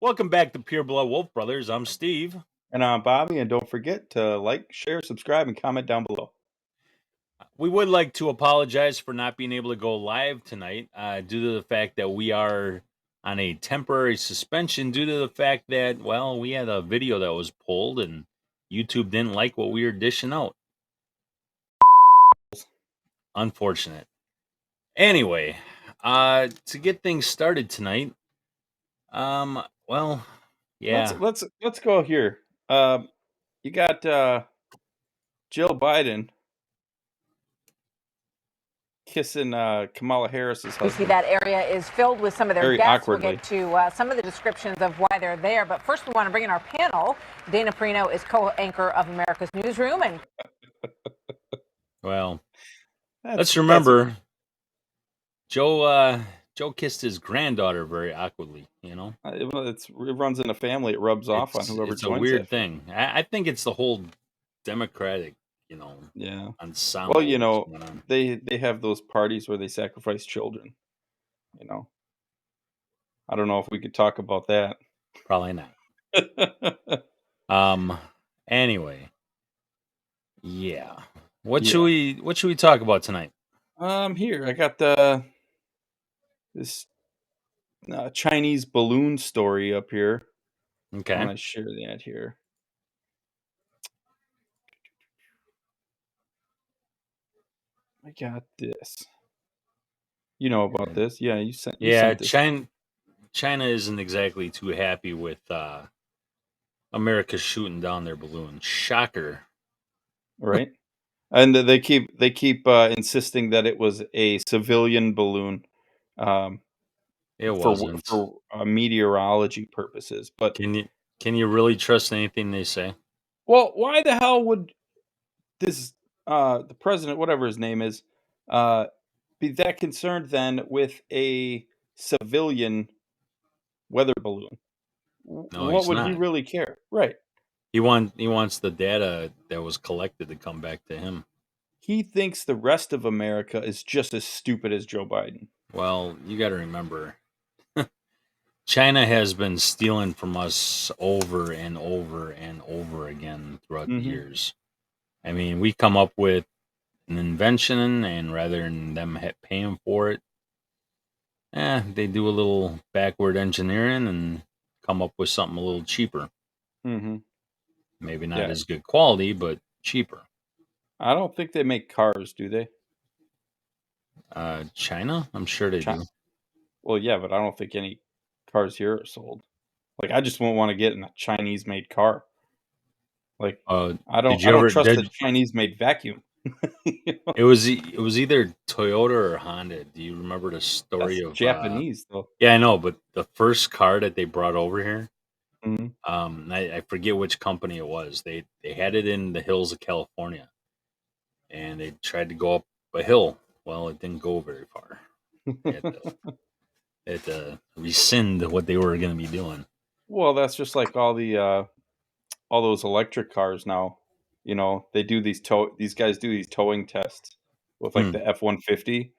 Welcome back to Pure Blood Wolf Brothers. I'm Steve. And I'm Bobby, and don't forget to like, share, subscribe, and comment down below. We would like to apologize for not being able to go live tonight due to the fact that we are on a temporary suspension due to the fact that, well, we had a video that was pulled and YouTube didn't like what we were dishing out. Unfortunate. Anyway, to get things started tonight, well, yeah. Let's go here. You got Jill Biden kissing Kamala Harris's You see husband that area is filled with some of their very guests. We'll awkwardly. get to some of the descriptions of why they're there. But first, we want to bring in our panel. Dana Perino is co-anchor of America's Newsroom. And Well, let's remember Joe kissed his granddaughter very awkwardly, you know? It runs in a family. It rubs off on whoever It's a joins weird that. thing. I think it's the whole Democratic, Yeah. ensemble. Well, Going on. they have those parties where they sacrifice children. I don't know if we could talk about that. Probably not. Anyway. Yeah. What should we talk about tonight? Here I got this Chinese balloon story up here. Okay. I want to share that here. I got this. You know about this? Yeah, you sent this. China isn't exactly too happy with America shooting down their balloon. Shocker. Right? And they keep insisting that it was a civilian balloon. It for wasn't. meteorology purposes. But can you really trust anything they say? Well, why the hell would this the president, whatever his name is, be that concerned then with a civilian weather balloon? No, What he's would he not. really care? Right. He wants the data that was collected to come back to him. He thinks the rest of America is just as stupid as Joe Biden. Well, you got to remember, China has been stealing from us over and over and over again throughout the years. I mean, we come up with an invention, and rather than them paying for it, they do a little backward engineering and come up with something a little cheaper. Maybe not as good quality, but cheaper. I don't think they make cars, do they? China? I'm sure they do. Well, yeah, but I don't think any cars here are sold. Like, I just won't want to get in a Chinese-made car. Like, I don't trust the Chinese-made vacuum. It was either Toyota or Honda. Do you remember the story of Japanese though? Yeah, I know, but the first car that they brought over here, I forget which company it was. They had it in the hills of California, and they tried to go up a hill. Well, it didn't go very far. They had to rescind what they were going to be doing. Well, that's just like all those electric cars now. You know, they do these guys do these towing tests with like the F-150,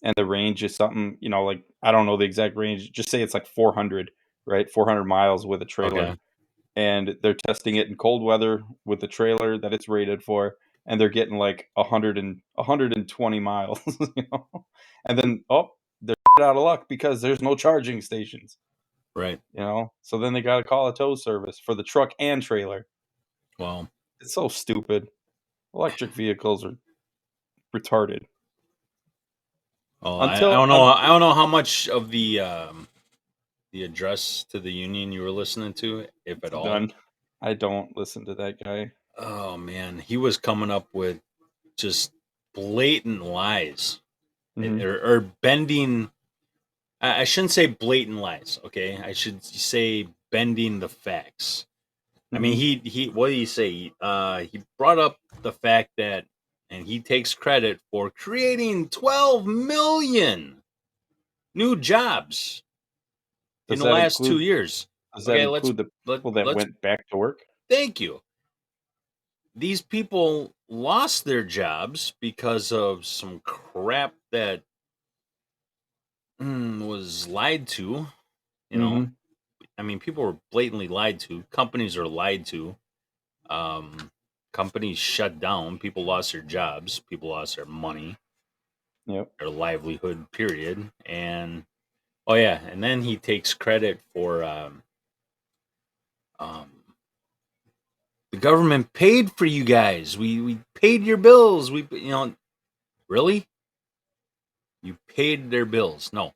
and the range is something, like, I don't know the exact range. Just say it's like 400, right? 400 miles with a trailer. Okay. And they're testing it in cold weather with the trailer that it's rated for, and they're getting like 120 miles, and then they're out of luck because there's no charging stations. Right. So then they got to call a tow service for the truck and trailer. Wow. It's so stupid. Electric vehicles are retarded. Oh, I don't know. I don't know how much of the address to the union you were listening to, if at all. Done. I don't listen to that guy. Oh man, he was coming up with just blatant lies, or bending. I shouldn't say blatant lies. Okay, I should say bending the facts. I mean, he what did he say? He brought up the fact that, and he takes credit for creating 12 million new jobs in the last 2 years. Does that include the people that went back to work? Thank you. These people lost their jobs because of some crap that was lied to, I mean, people were blatantly lied to. Companies are lied to. Companies shut down. People lost their jobs. People lost their money, Yep. their livelihood. Period. And oh yeah, and then he takes credit for um, the government paid for you guys. We paid your bills. We really you paid their bills. No,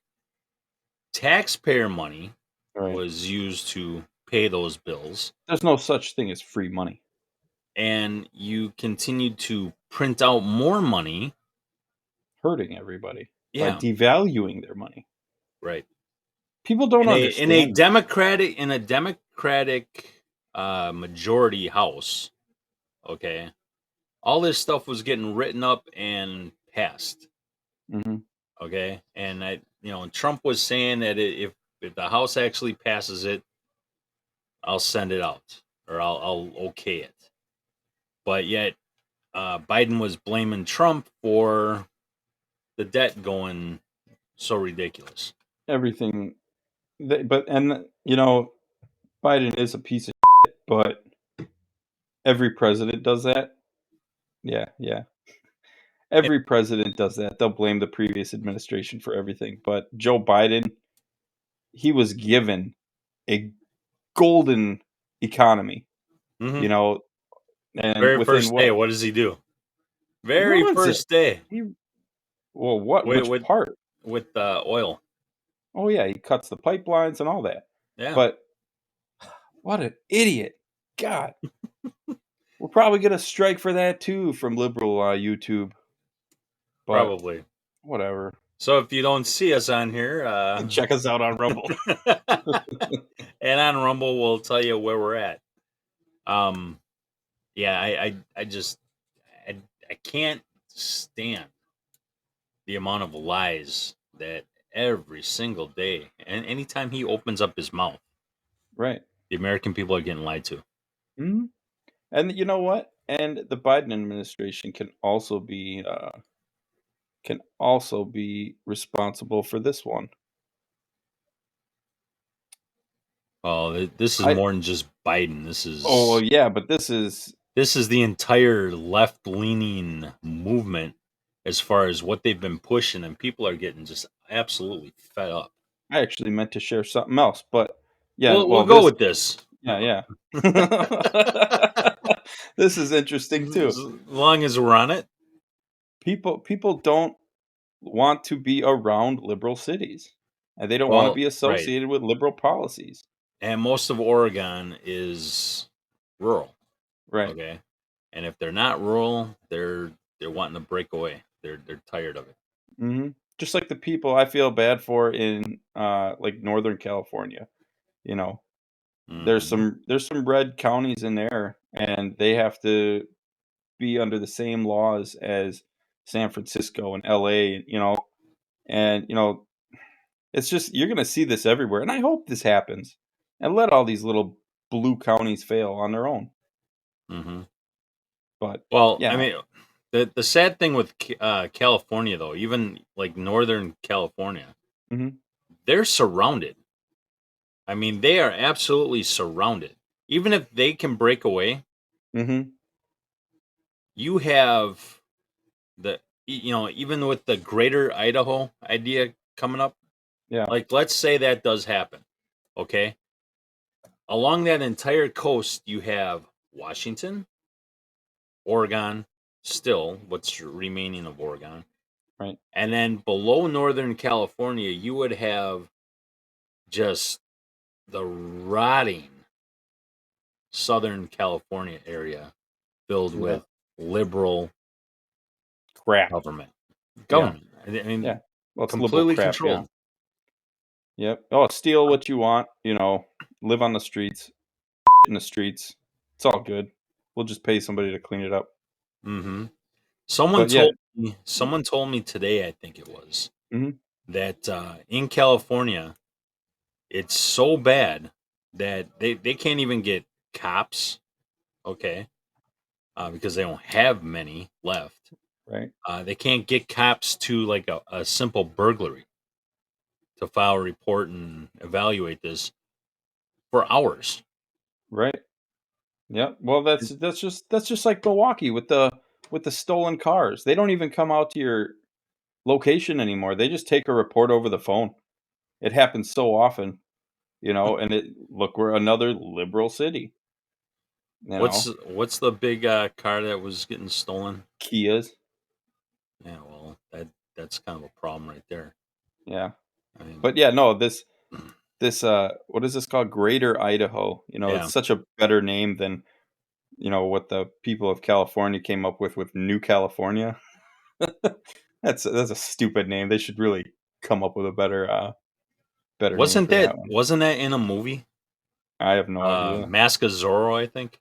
taxpayer money Right. was used to pay those bills, There's no such thing as free money. and you continued to print out more money. Hurting everybody by Yeah, devaluing their money. right. People don't In a understand that. democratic majority house, okay, all this stuff was getting written up and passed. Mhm. Okay, and Trump was saying that if the House actually passes it, I'll send it out or I'll okay it. But yet, Biden was blaming Trump for the debt going so ridiculous. Everything Biden is a piece of shit, but every president does that. Yeah, yeah. Every president does that. They'll blame the previous administration for everything. But Joe Biden, he was given a golden economy, Mm-hmm. you know, and Very within first day, what what does he do? he Very ruins it. first day He well, what? with Which with part? with oil. Oh yeah, he cuts the pipelines and all that. Yeah, But what an idiot! God, we're probably gonna strike for that too from liberal YouTube. But probably. whatever. So if you don't see us on here, Check us out on Rumble. and on Rumble, we'll tell you where we're at. Um, yeah, I just I, I can't stand the amount of lies that every single day and anytime he opens up his mouth, Right. the American people are getting lied to. Hmm. And you know what? And the Biden administration can also be responsible for this one. Oh, this is I more than just Biden. Oh well, yeah, but This is the entire left leaning movement as far as what they've been pushing, and people are getting just absolutely fed up. I actually meant to share something else, but yeah, We'll well go this with this. yeah, yeah. This is interesting As too. long as we're on it. People don't want to be around liberal cities. And they don't want to Well, be right. associated with liberal policies. And most of Oregon is rural. Right. Okay. And if they're not rural, they're wanting to break away. They're tired of it. Hmm. Just like the people I feel bad for in like Northern California. You know, Hmm. there's some red counties in there, and they have to be under the same laws as San Francisco and LA. And it's just you're gonna see this everywhere, and I hope this happens, and let all these little blue counties fail on their own. Hmm. But Well, I yeah, mean, the sad thing with California, though, even like Northern California, hmm they're surrounded. I mean, they are absolutely surrounded. Even if they can break away, hmm you have even with the greater Idaho idea coming up, yeah, like let's say that does happen, okay? Along that entire coast, you have Washington, Oregon, still what's remaining of Oregon, right, and then below Northern California, you would have just the rotting Southern California area filled yeah, with liberal crap, government. yeah, Government. I mean, yeah. Well, it's liberal completely crap, yeah, controlled. yep. Oh, steal what you want, live on the streets, in the streets. It's all good. We'll just pay somebody to clean it up. Hmm. Someone But yeah, told me. Someone told me today. I think it was hmm that in California, it's so bad that they can't even get cops. Okay, because they don't have many left. right, They can't get cops to like a simple burglary to file a report and evaluate this. for hours. Right. Yeah. Well, that's just like Milwaukee with the stolen cars. They don't even come out to your location anymore. They just take a report over the phone. It happens so often, and we're another liberal city, What's the big car that was getting stolen? Kias. Yeah, well, that's kind of a problem right there. Yeah. I mean, But yeah, no, this what is this called? Greater Idaho. yeah. It's such a better name than, what the people of California came up with New California. That's a stupid name. They should really come up with a better name Wasn't for that that one. wasn't that in a movie? I have no idea. Mask of Zorro, I think.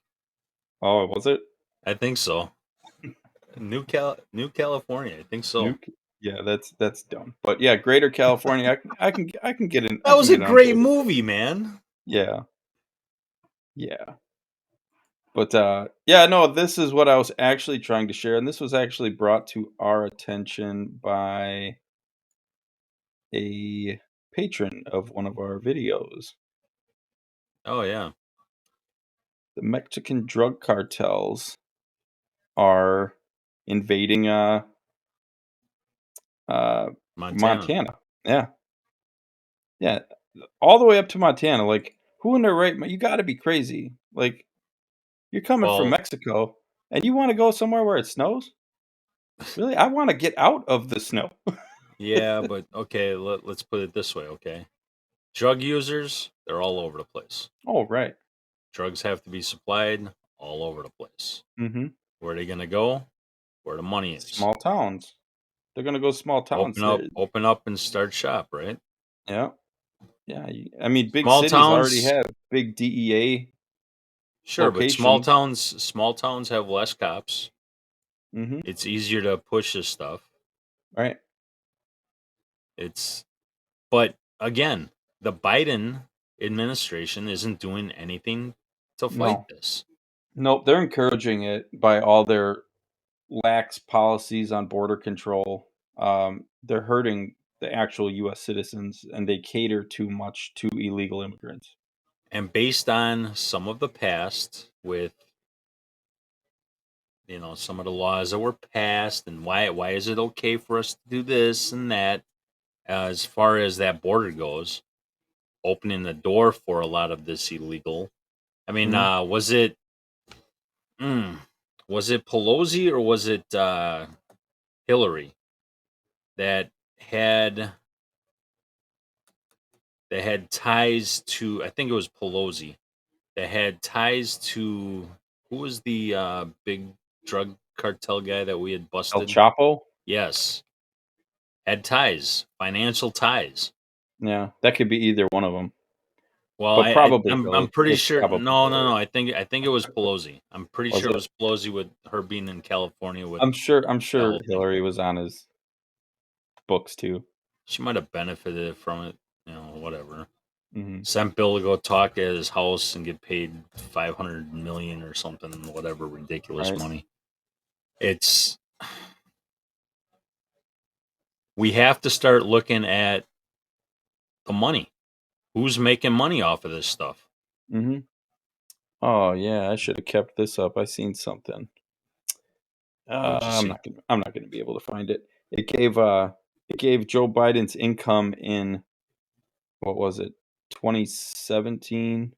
Oh, was it? I think so. New California, I think so. Nuke? Yeah, that's dumb. But yeah, Greater California, I can get in I That can was a get on great board with that. movie, man. Yeah. Yeah. But yeah, no, this is what I was actually trying to share, and this was actually brought to our attention by a patron of one of our videos. Oh yeah, The Mexican drug cartels are invading uh Montana. Montana. Yeah. Yeah. All the way up to Montana. Like, who in their you got to be crazy. Like, you're coming from Well, Mexico and you want to go somewhere where it snows? Really? I want to get out of the snow. yeah, but okay, let's put it this way, okay? Drug users, they're all over the place. Oh, right. Drugs have to be supplied all over the place. Mhm. Where are they going to go? Where the money is. Small towns. They're going to go small towns. Open up and start shop, right? Yeah. Yeah, I mean, big Small cities already towns, have big DEA sure, but locations. small towns have less cops. Mhm. It's easier to push this stuff. Right. It's But again, the Biden administration isn't doing anything to fight No. this. Nope, they're encouraging it by all their lax policies on border control. They're hurting the actual U.S. citizens, and they cater too much to illegal immigrants. And based on some of the past with some of the laws that were passed and why is it okay for us to do this and that as far as that border goes, opening the door for a lot of this illegal. I mean, Mhm. mm, was it Pelosi or was it Hillary that had ties to, I think it was Pelosi, that had ties to, who was the big drug cartel guy that we had El busted? Chapo? Yes, had ties, financial ties. Yeah, that could be either one of them, Well, but probably I'm Hillary. pretty It's sure. probably No. Hillary. I think it was Pelosi. I'm pretty Was sure it it? was Pelosi with her being in California with I'm that sure whole thing. Hillary was on his books too. She might have benefited from it. Whatever. Mhm. Sent Bill to go talk at his house and get paid 500 million or something, whatever ridiculous Right. money. It's We have to start looking at the money. Who's making money off of this stuff? Mhm. Oh, yeah, I should have kept this up. I seen something. What'd you see? I'm not gonna be able to find it. It gave Joe Biden's income in, what was it, 2017,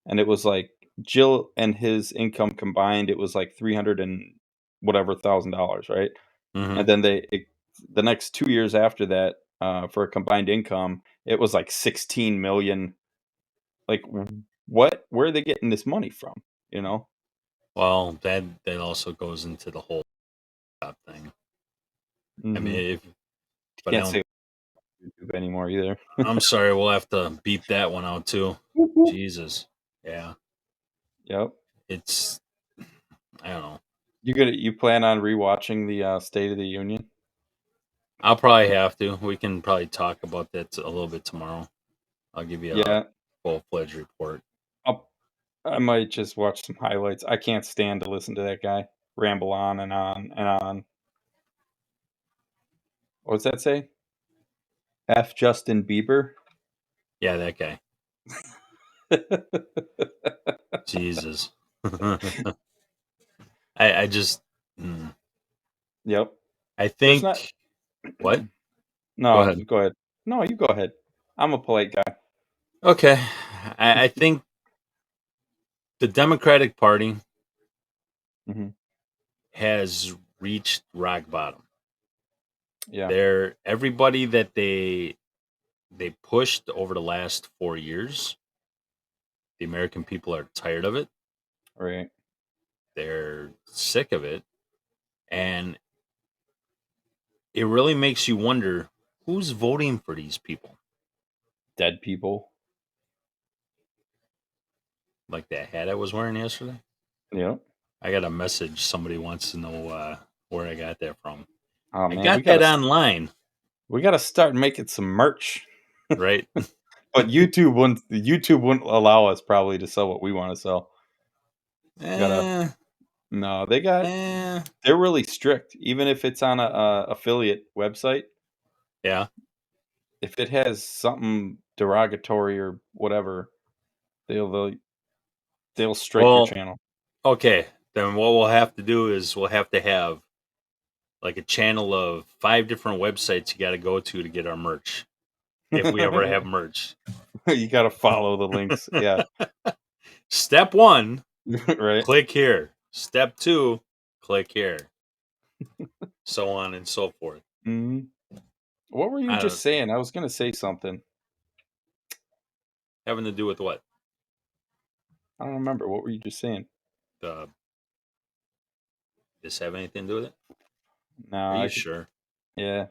and it was like Jill and his income combined, it was like 300 and whatever $1,000, right? Mm-hmm. And then the next 2 years after that, for a combined income, it was like 16,000,000. Like, what where are they getting this money from, you know? Well, that also goes into the whole job thing. I mean, Mhm. but I Can't don't. say YouTube anymore either. I'm sorry. We'll have to beep that one out too. Whoop, whoop. Jesus. Yeah. Yep. It's. I don't know. You plan on rewatching the, State of the Union? I'll probably have to. We can probably talk about that a little bit tomorrow. I'll give you a Yeah, full fledged report. I'll I might just watch some highlights. I can't stand to listen to that guy ramble on and on and on. What's that say? F Justin Bieber? Yeah, that guy. Jesus. I just. Yep. I There's not. think. What? Go No, ahead. go ahead. No, you go ahead. I'm a polite guy. Okay. I think the Democratic Party hmm has reached rock bottom. Yeah. They're everybody that they pushed over the last 4 years. The American people are tired of it. Right. They're sick of it, and it really makes you wonder who's voting for these people. Dead people. Like that hat I was wearing yesterday. Yep. I got a message. Somebody wants to know where I got that from. Oh I man, got that online, we gotta start making some merch. right? But YouTube wouldn't allow us probably to sell what we want to sell. Gotta eh, no, eh, they're really strict. Even if it's on a affiliate website, yeah. if it has something derogatory or whatever, they'll strike your Well, channel. okay. Then what we'll have to do is we'll have to have like a channel of 5 different websites you got to go to get our merch. If we ever have merch. You gotta follow the links. Yeah. Step 1, Right. click here. Step 2, click here. So on and so forth. hmm What were you I just don't saying? I was gonna say something. having to do with what? I don't remember. What were you just saying? The This have anything to do with it? Are No, you sure? yeah.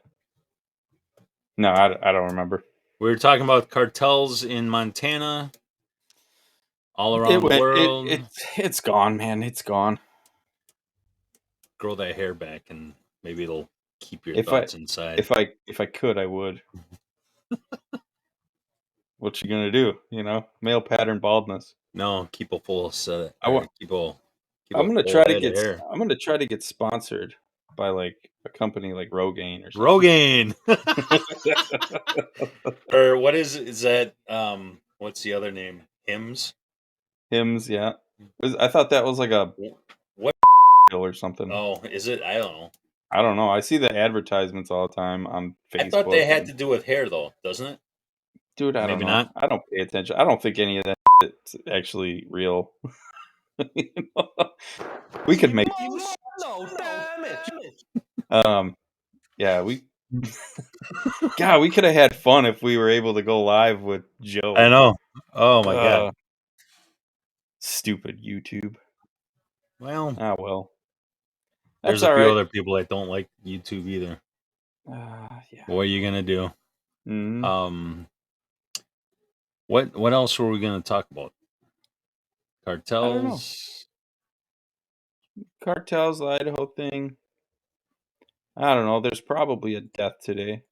No, I don't remember. We were talking about cartels in Montana, all It around the went. world. It's gone, man. It's gone. Grow that hair back, and maybe it'll keep your If I thoughts inside. if I could, I would. What you gonna do? You know, male pattern baldness. No, keep a full set, I or want. keep a full head of hair. I'm gonna try to get sponsored by like a company like Rogaine or something. Rogaine, or what is that? What's the other name? Hims. Hims, yeah. I thought that was like a What? pill or something. Oh, is it? I don't know. I don't know. I see the advertisements all the time on I thought they Facebook. had And, to do with hair, though, doesn't it? dude, I don't Maybe know. not. I don't pay attention. I don't think any of that is actually real. You know? We could make. Um, yeah, we. God, we could have had fun if we were able to go live with I Joe. know. Oh my god. Stupid YouTube. Well, Ah, well. there's That's a all few right. other people that don't like YouTube either. Yeah. What are you gonna do? Mhm. What else were we gonna talk about? I don't know. Cartels. Cartels, the Idaho thing. I don't know. There's probably a death today.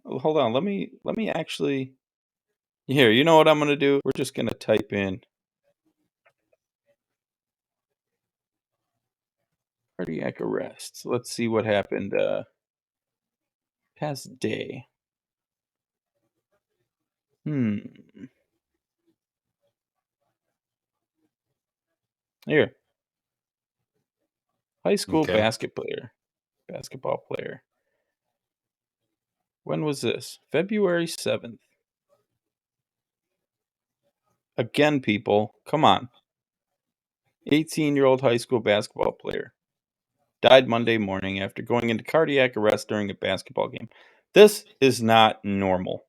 Hold on. Let me actually. Here, you know what I'm gonna do? We're just gonna type in cardiac arrest. Let's see what happened past day. Here. High school Okay. basketball player. When was this? February 7th. Again, people, come on. 18-year-old high school basketball player died Monday morning after going into cardiac arrest during a basketball game. This is not normal.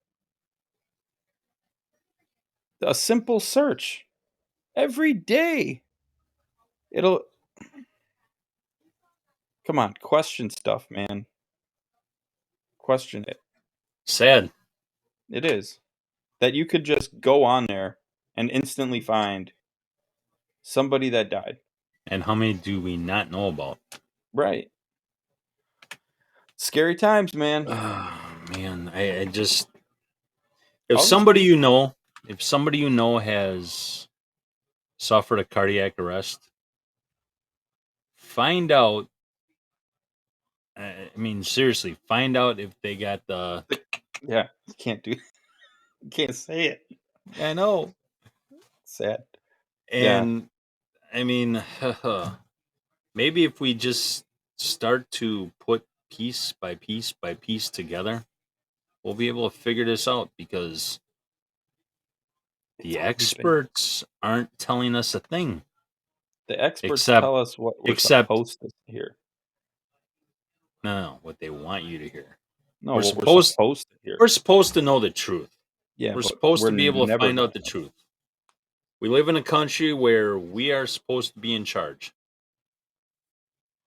A simple search every day. It'll come on, question stuff, man. Question it. Sad. It is that you could just go on there and instantly find somebody that died. And how many do we not know about? Right. Scary times, man. Oh man, I just I'll just be if somebody you know has suffered a cardiac arrest, find out. I mean, seriously, find out if they got the. yeah, you can't say it. I know. Sad. Yeah. And I mean, maybe if we just start to put piece by piece by piece together, we'll be able to figure this out because It's the always been. experts aren't telling us a thing The experts except tell us what we're except supposed to hear. no, what they want you to hear. No, We're what we're supposed supposed to hear. we're supposed to know the truth. Yeah, We're but supposed we're to be able to never find gonna out the know. truth. We live in a country where we are supposed to be in charge.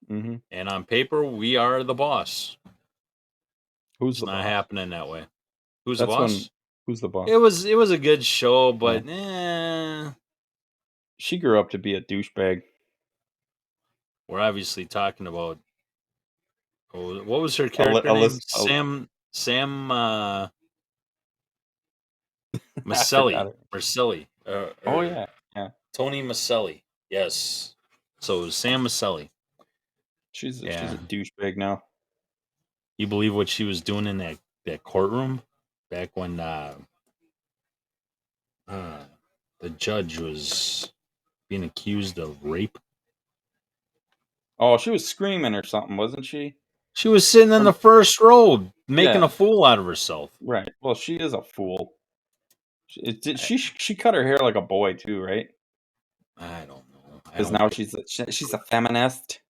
Mm-hmm. And on paper, we are the boss. Who's It's the not boss? happening that way. Who's the That's when. boss? Who's the boss? It was a good show, Oh, but she grew up to be a douchebag. we're obviously talking about what was her character name? Alyssa, Sam I forgot Maselli. it. Marcelli. Oh Or yeah, yeah. Tony Maselli. Yes. So it was Sam Maselli. She's Yeah. a douchebag now. You believe what she was doing in that courtroom back when uh, the judge was being accused of rape? Oh, she was screaming or something, wasn't she? She was sitting in the From first row making yeah, a fool out of herself. right. Well, she is a fool. I, She cut her hair like a boy too, right? I don't know. I Because don't now get. she's a feminist.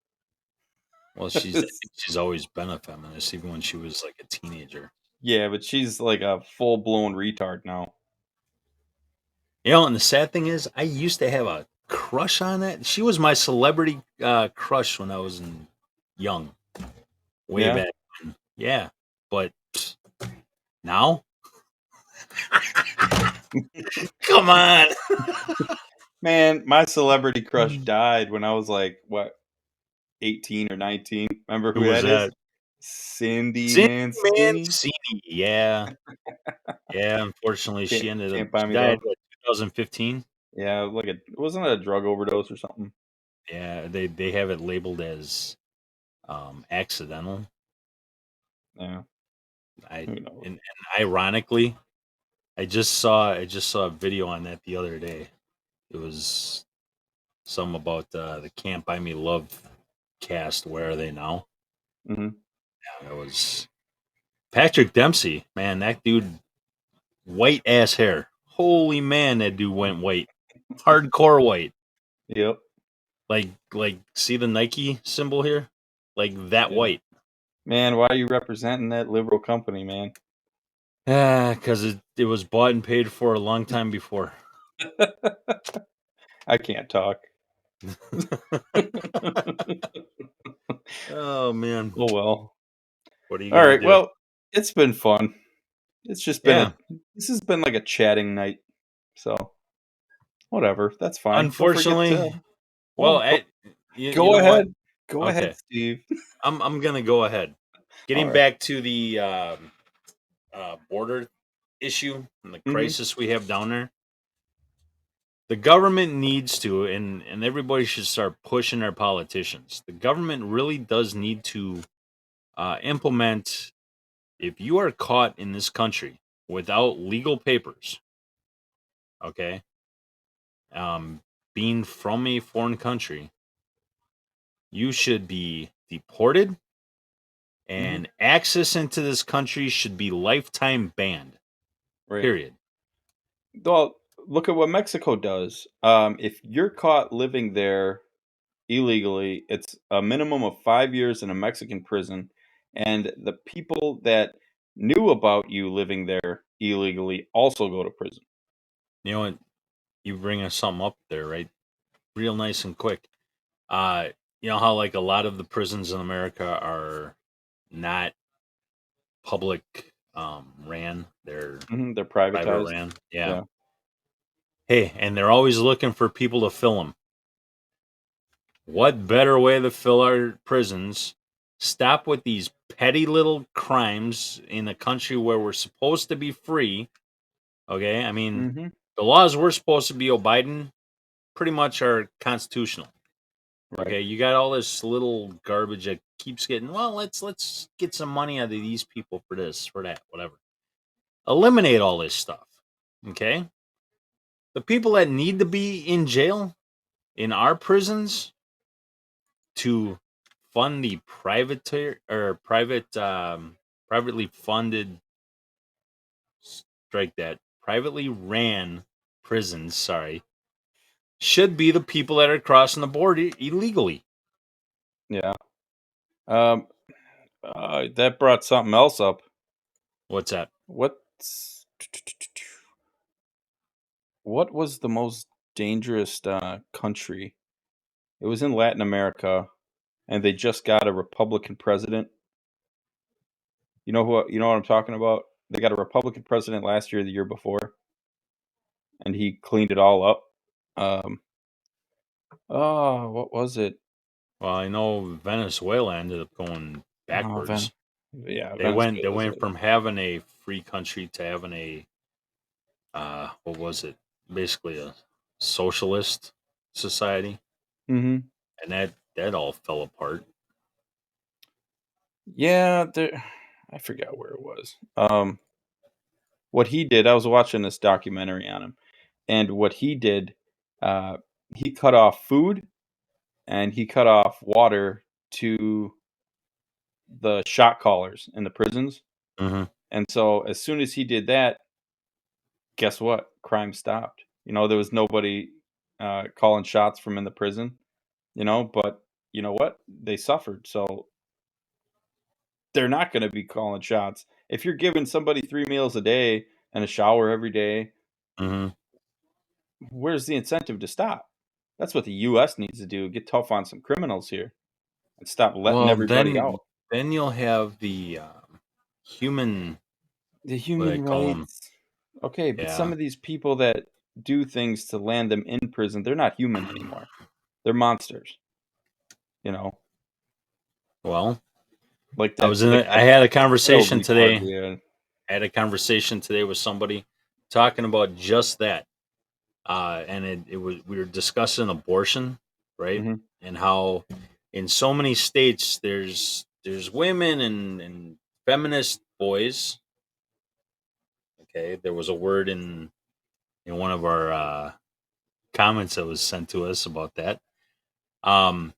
Well, I think she's always been a feminist, even when she was like a teenager. Yeah, but she's like a full blown retard now. And the sad thing is, I used to have a crush on that. She was my celebrity crush when I was young, way Yeah, back when. Yeah, but now, come on. man, my celebrity crush died when I was like what 18 or 19. Remember Who who was that is? that? Cindy Cindy Mancini. Mancini. Yeah, yeah. Unfortunately, Can't she ended up. can't buy She me died love. what 2015. Yeah, like wasn't it a drug overdose or something? Yeah, they have it labeled as accidental. Yeah, I who knows? and ironically, I just saw a video on that the other day. It was some about the Can't Buy Me Love cast. Where are they now? Hmm. It was Patrick Dempsey. Man, that dude, white ass hair. Holy man, that dude went white, hardcore white. Yep. Like see the Nike symbol here, like that Yeah. white. Man, why are you representing that liberal company, man? Because it was bought and paid for a long time before. I can't talk. Oh man, Oh well. what are you All gonna right. do? Well, it's been fun. It's just been Yeah, this has been like a chatting night. So whatever. That's fine. Don't forget to unfortunately. Well, well go, you go know what? ahead. Go ahead, Okay, Steve. I'm gonna go ahead. All Getting right. back to the border issue and the Mm-hmm. crisis we have down there. The government needs to, and everybody should start pushing our politicians. The government really does need to implement. If you are caught in this country without legal papers, okay, um, being from a foreign country, you should be deported, Mm-hmm. and access into this country should be lifetime banned. Right. Period. Well, look at what Mexico does. If you're caught living there illegally, it's a minimum of 5 years in a Mexican prison, and the people that knew about you living there illegally also go to prison. You know what? You bring us something up there, right? Real nice and quick. Uh, you know how like a lot of the prisons in America are not public ran, they're They're private privatized. ran. Yeah. Yeah. Hey, and they're always looking for people to fill them. What better way to fill our prisons? Stop with these petty little crimes in a country where we're supposed to be free. Okay, I mean, Hmm. the laws we're supposed to be abiding pretty much are constitutional. Right. Okay, you got all this little garbage that keeps getting. Well, let's get some money out of these people for this, for that, whatever. Eliminate all this stuff. Okay, The people that need to be in jail in our prisons to fund the privately funded, strike that, privately ran prisons, sorry, should be the people that are crossing the border illegally. Yeah. That brought something else up. What's that? What's what was the most dangerous country? It was in Latin America, and they just got a Republican president. You know what I'm talking about? They got a Republican president last year, the year before, and he cleaned it all up. Um, oh, what was it? Well, I know Venezuela ended up going Oh, backwards. yeah, They Venezuela's went from having a free country to having a what was it? Basically a socialist society, Mm-hmm. and that all fell apart. Yeah, I forgot where it was. What he did, I was watching this documentary on him, and what he did, uh, he cut off food and he cut off water to the shot callers in the prisons. Hmm. And so as soon as he did that, guess what? Crime stopped. There was nobody calling shots from in the prison, but you know what? They suffered. So they're not going to be calling shots. If you're giving somebody 3 meals a day and a shower every day, Hmm. where's the incentive to stop? That's what the US needs to do. Get tough on some criminals here and stop letting Well, everybody out. then you'll have the human, The what do they human call them? rights. Okay, but some Yeah. of these people that do things to land them in prison, they're not human anymore. They're monsters, you know, Well, like I that was in. like I that had a oil conversation retard today. we had. I had a conversation today with somebody talking about just that. And it was, we were discussing abortion, right? Mhm. And how in so many states there's women and feminist boys. Okay, there was a word in one of our comments that was sent to us about that. Um,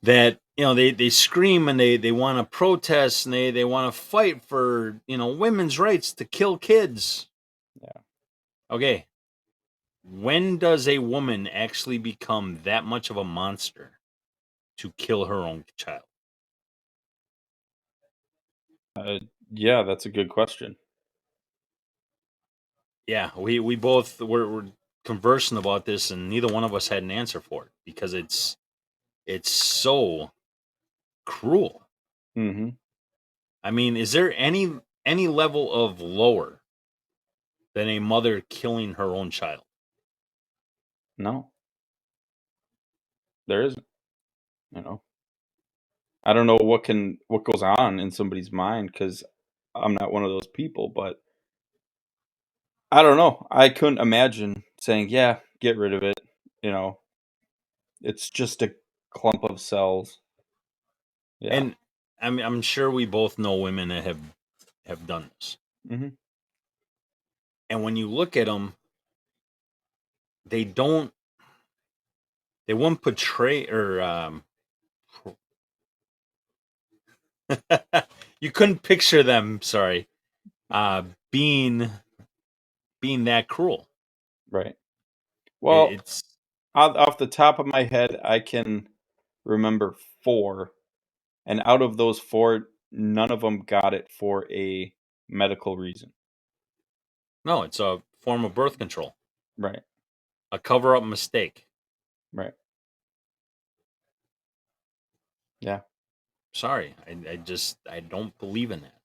that they scream and they want to protest and they want to fight for women's rights to kill kids. Yeah. Okay, when does a woman actually become that much of a monster to kill her own child? Uh, yeah, that's a good question. Yeah, we both were conversing about this, and neither one of us had an answer for it because it's so cruel. Mhm. I mean, is there any level of lower than a mother killing her own child? No, there isn't, you know. I don't know what goes on in somebody's mind cuz I'm not one of those people, but I don't know. I couldn't imagine saying, "Yeah, get rid of it." You know, it's just a clump of cells. Yeah. And I'm sure we both know women that have done this. Mhm. And when you look at them, they don't they won't portray or you couldn't picture them, sorry, uh being being that cruel. Right. It, Well, it's off the top of my head, I can remember 4, and out of those 4, none of them got it for a medical reason. no, it's a form of birth control, Right. a cover up mistake. Right. Yeah. Sorry, I don't believe in that.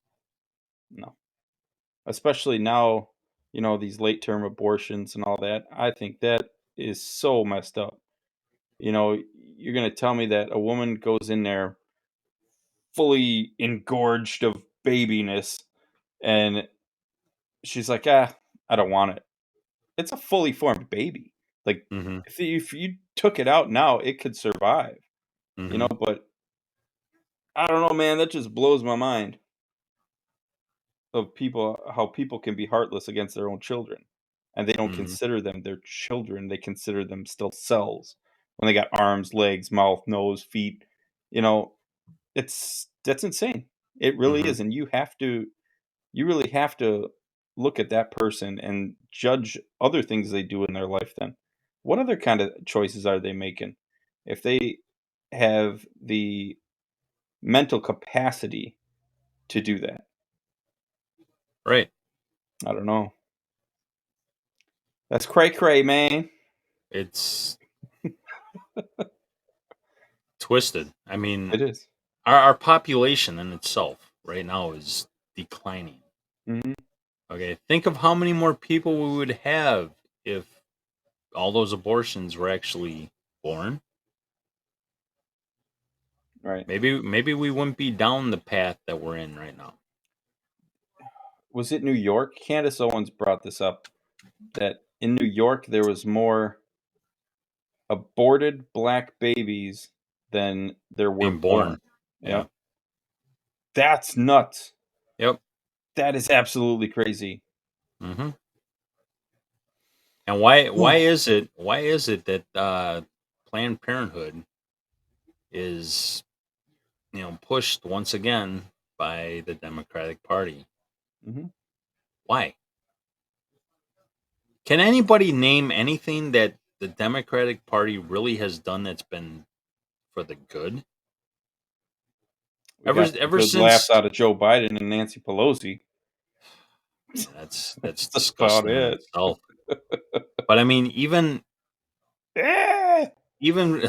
No. Especially now, these late term abortions and all that. I think that is so messed up. You're going to tell me that a woman goes in there fully engorged of babiness and she's like, "Ah, I don't want it." It's a fully formed baby. Like Hmm. if you took it out now, it could survive, Hmm. but I don't know, man, that just blows my mind of people how people can be heartless against their own children. and they don't consider them their children. They consider them still cells when they got arms, legs, mouth, nose, feet. You know, that's insane. It really is, and you really have to look at that person and judge other things they do in their life then. What other kind of choices are they making? If they have the mental capacity to do that. Right. I don't know. That's cray cray, man. It's twisted. I mean, It is. our population in itself right now is declining. Mhm. Okay, think of how many more people we would have if all those abortions were actually born. Right. Maybe we wouldn't be down the path that we're in right now. Was it New York? Candace Owens brought this up that in New York there was more aborted black babies than there were Being born. born. Yeah. Yep. That's nuts. Yep. That is absolutely crazy. Mm-hmm. And why is it that Planned Parenthood is pushed once again by the Democratic Party? Mhm. Why? Can anybody name anything that the Democratic Party really has done that's been for the good? We Ever got the ever good laughs since out of Joe Biden and Nancy Pelosi. yeah, that's That's about disgusting in it. itself. But I mean, Eh! even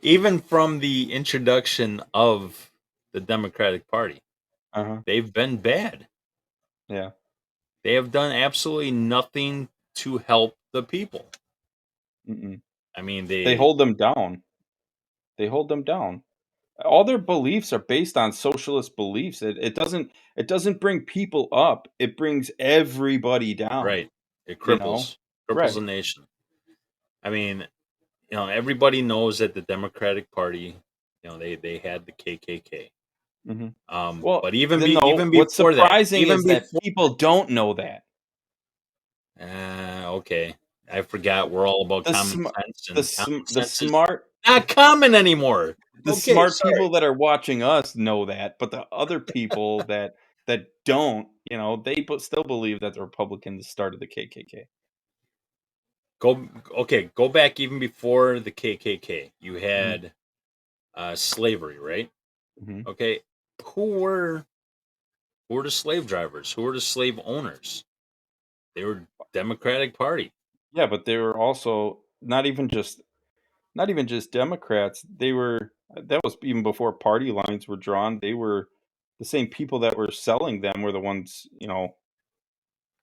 even from the introduction of the Democratic Party, Uh-huh. they've been bad. Yeah. They have done absolutely nothing to help the people. Mm-mm. I mean, They hold them down. They hold them down. All their beliefs are based on socialist beliefs. It doesn't bring people up. It brings everybody down, right. It you know? cripples a Right. nation. I mean, everybody knows that the Democratic Party, they had the KKK. Mhm. Well, But then no, even what's before that, surprising even is that before, people don't know that. okay, I forgot we're all about The common sm sense, the and common sm the sense is smart not common anymore. the Okay, smart sorry. people that are watching us know that, but the other people that don't, still believe that the Republicans started the KKK. Go back even before the KKK. You Mhm, had slavery, right? mhm. Okay, who were who were the slave drivers? Who were the slave owners? They were Democratic Party. Yeah, but they were also not even just Democrats. That was even before party lines were drawn. They were the same people that were selling them were the ones,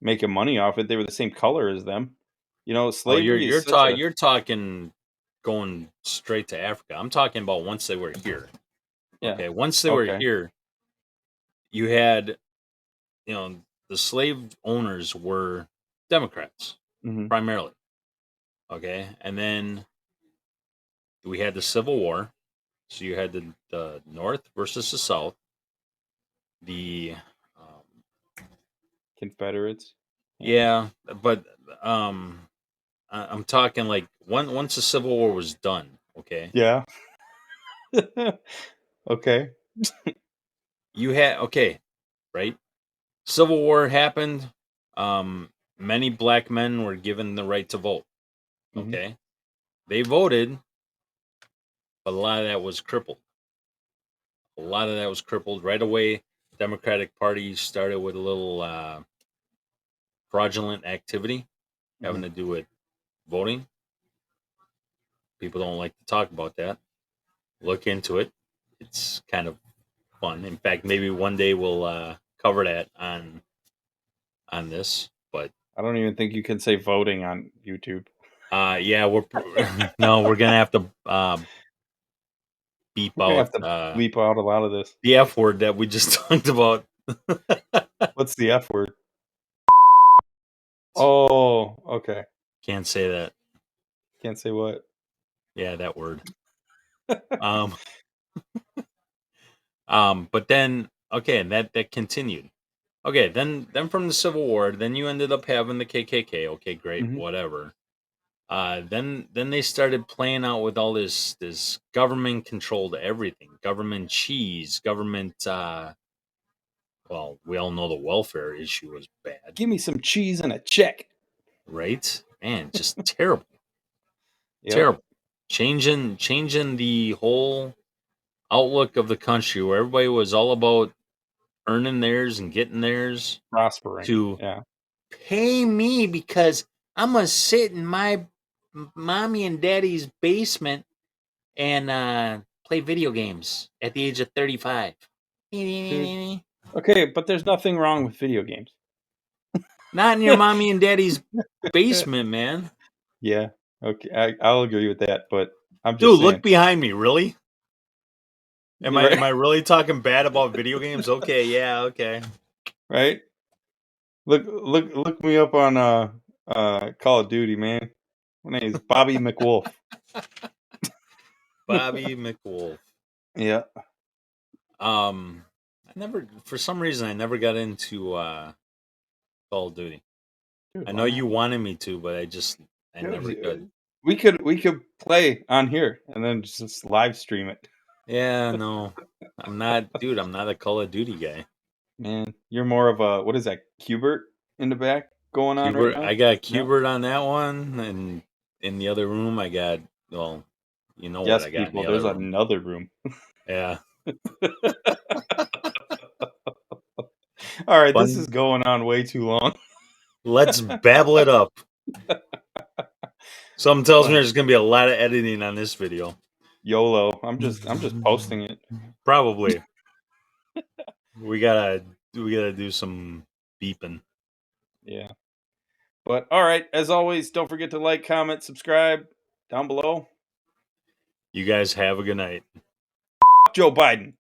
making money off it. They were the same color as them. Oh, Slavery is such a you're talking going straight to Africa. I'm talking about once they were here. yeah. Okay, once they were Okay. here, you had the slave owners were Democrats Mhm. primarily. Okay, and then we had the Civil War. So you had the North versus the South. The Confederates. Yeah. yeah, but I'm talking like once the Civil War was done. Okay, Yeah. Okay. you had right. Civil War happened. Many black men were given the right to vote. Mhm. Okay, they voted, but a lot of that was crippled. A lot of that was crippled right away. Democratic Party started with a little fraudulent activity having Mhm. to do with voting. People don't like to talk about that. Look into it. It's kind of fun. In fact, maybe one day we'll cover that on this. But I don't even think you can say voting on YouTube. yeah, we're no, we're gonna have to beep We're gonna out have to bleep out a lot of this. the F word that we just talked about. What's the F word? Oh, okay. Can't say that. Can't say what. Yeah, that word. Um, but then okay, and that continued. Okay, then from the Civil War, then you ended up having the KKK. Okay, great, whatever. Then they started playing out with all this government controlled everything, government cheese, government. Well, we all know the welfare issue was bad. Give me some cheese and a check. Right, man, just terrible. Yep. Terrible. Changing the whole outlook of the country, where everybody was all about earning theirs and getting theirs, Prospering. to Yeah. pay me because I'm gonna sit in my mommy and daddy's basement and play video games at the age of 35. Dude. Okay, but there's nothing wrong with video games. Not in your mommy and daddy's basement, man. Yeah. Okay, I'll agree with that, but I'm just Dude, saying. look behind me. Really? Am Right. I really talking bad about video games? Okay, yeah, okay. Right? Look me up on Call of Duty, man. My name is Bobby McWolf. Bobby McWolf. Yeah. For some reason I never got into Call of Duty. Dude, I why know not? you wanted me to, but I Dude, never could. We could play on here and then just live stream it. Yeah, no. I'm not a Call of Duty guy. Man, you're more of a, what is that, Cubert in the back going on right Cubert, now? I got No? Cubert on that one, and in the other room I got, well, you know what Yes, I got in people, the there's other room. another room. Yeah. All right, this Fun. is going on way too long. Let's babble it up. Something tells me Fun. there's gonna be a lot of editing on this video. YOLO. I'm just posting it. Probably. we gotta do some beeping. Yeah. But all right, as always, don't forget to like, comment, subscribe down below. You guys have a good night. Joe Biden.